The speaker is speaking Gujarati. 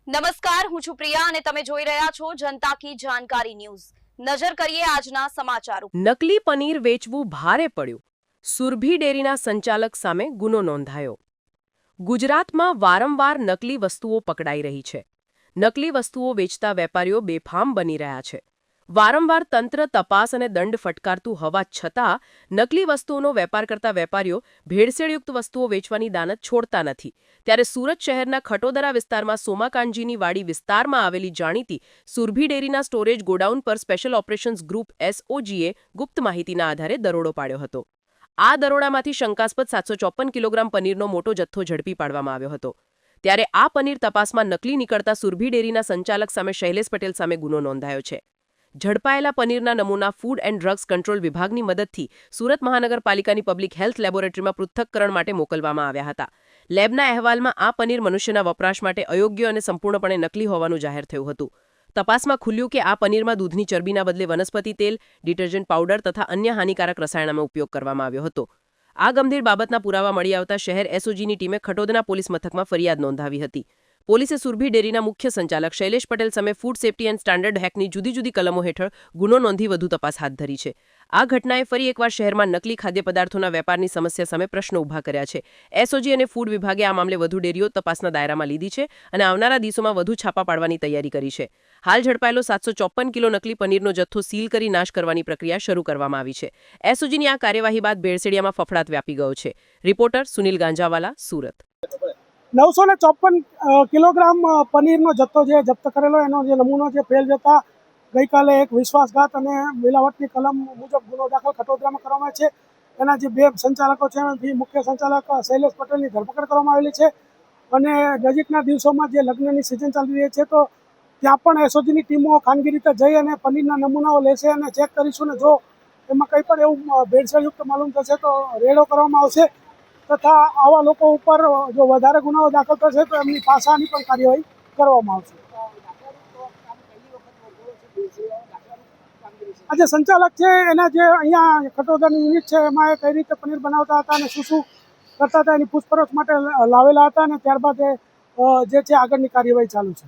નમસ્કાર, હું છું પ્રિયા અને તમે જોઈ રહ્યા છો જનતા કી જાણકારી ન્યૂઝ। નજર કરીએ આજના સમાચાર ઉપર। નકલી પનીર વેચવું ભારે પડ્યું, સુરભી ડેરીના સંચાલક સામે ગુનો નોંધાયો। ગુજરાતમાં વારંવાર નકલી વસ્તુઓ પકડાઈ રહી છે। નકલી વસ્તુઓ વેચતા વેપારીઓ બેફામ બની રહ્યા છે। વારંવાર તંત્ર તપાસ અને દંડ ફટકારતું હોવા છતાં નકલી વસ્તુઓનો વેપાર કરતા વેપારીઓ ભેળસેળયુક્ત વસ્તુઓ વેચવાની દાનત છોડતા નથી। ત્યારે સુરત શહેરના ખટોદરા વિસ્તારમાં સોમાકાંજીની વાડી વિસ્તારમાં આવેલી જાણીતી સુરભી ડેરીના સ્ટોરેજ ગોડાઉન પર સ્પેશિયલ ઓપરેશન્સ ગ્રુપ SOGએ ગુપ્ત માહિતીના આધારે દરોડો પાડ્યો હતો। આ દરોડામાંથી શંકાસ્પદ 754 કિલોગ્રામ પનીરનો મોટો જથ્થો ઝડપી પાડવામાં આવ્યો હતો। ત્યારે આ પનીર તપાસમાં નકલી નીકળતા સુરભી ડેરીના સંચાલક સામે શૈલેષ પટેલ સામે ગુનો નોંધાયો છે। ઝડપાયેલા પનીરના નમૂના ફૂડ એન્ડ ડ્રગ્સ કંટ્રોલ વિભાગની મદદથી સુરત મહાનગરપાલિકાની પબ્લિક હેલ્થ લેબોરેટરીમાં પૃથ્થકરણ માટે મોકલવામાં આવ્યા હતા। લેબના અહેવાલમાં આ પનીર મનુષ્યના વપરાશ માટે અયોગ્ય અને સંપૂર્ણપણે નકલી હોવાનું જાહેર થયું હતું। તપાસમાં ખુલ્યું કે આ પનીરમાં દૂધની ચરબીના બદલે વનસ્પતિ તેલ, ડિટર્જન્ટ પાવડર તથા અન્ય હાનિકારક રસાયણનો ઉપયોગ કરવામાં આવ્યો હતો। આ ગંભીર બાબતના પુરાવા મળી આવતા શહેર SOGની ટીમે ખટોદરા પોલીસ મથકમાં ફરિયાદ નોંધાવી હતી। પોલીસે સુરભી ડેરીના મુખ્ય સંચાલક શૈલેષ પટેલ સામે ફૂડ સેફ્ટી એન્ડ સ્ટાન્ડર્ડ એક્ટની જુદી જુદી કલમો હેઠળ ગુનો નોંધી વધુ તપાસ હાથ ધરી છે। આ ઘટનાએ ફરી એકવાર શહેરમાં નકલી ખાદ્ય પદાર્થોના વેપારની સમસ્યા સામે પ્રશ્નો ઊભા કર્યા છે। SOG અને ફૂડ વિભાગે આ મામલે વધુ ડેરીઓ તપાસના દાયરામાં લીધી છે અને આવનારા દિવસોમાં વધુ છાપા પાડવાની તૈયારી કરી છે। હાલ ઝડપાયેલો 754 કિલો નકલી પનીરનો જથ્થો સીલ કરી નાશ કરવાની પ્રક્રિયા શરૂ કરવામાં આવી છે। SOGની આ કાર્યવાહી બાદ ભેળસેળિયામાં ફફડાટ વ્યાપી ગયો છે। રિપોર્ટર સુનિલ ગાંજાવાલા, સુરત। 954 કિલોગ્રામ પનીરનો જથ્થો જે જપ્ત કરેલો એનો જે નમૂનો જે ફેલ જતા ગઈકાલે એક વિશ્વાસઘાત અને મિલાવટની કલમ મુજબ ગુનો દાખલ ખટોદરામાં કરવામાં છે। એના જે બે સંચાલકો છે એમાંથી મુખ્ય સંચાલક શૈલેષ પટેલની ધરપકડ કરવામાં આવેલી છે અને નજીકના દિવસોમાં જે લગ્નની સિઝન ચાલી રહી છે તો ત્યાં પણ SOGની ટીમો ખાનગી રીતે જઈ અને પનીરના નમૂનાઓ લેશે અને ચેક કરીશું ને જો એમાં કંઈ પણ એવું ભેળસેળયુક્ત માલુમ થશે તો રેડો કરવામાં આવશે તથા આવા લોકો ઉપર જો વધારે ગુનાઓ દાખલ થશે તો એમની પાસાની પણ કાર્યવાહી કરવામાં આવશે। આ જે સંચાલક છે એના જે અહીંયા ખટોદરાની યુનિટ છે એમાં એ કઈ રીતે પનીર બનાવતા હતા અને શું કરતા હતા એની પૂછપરછ માટે લાવેલા હતા અને ત્યારબાદ જે છે આગળની કાર્યવાહી ચાલુ છે।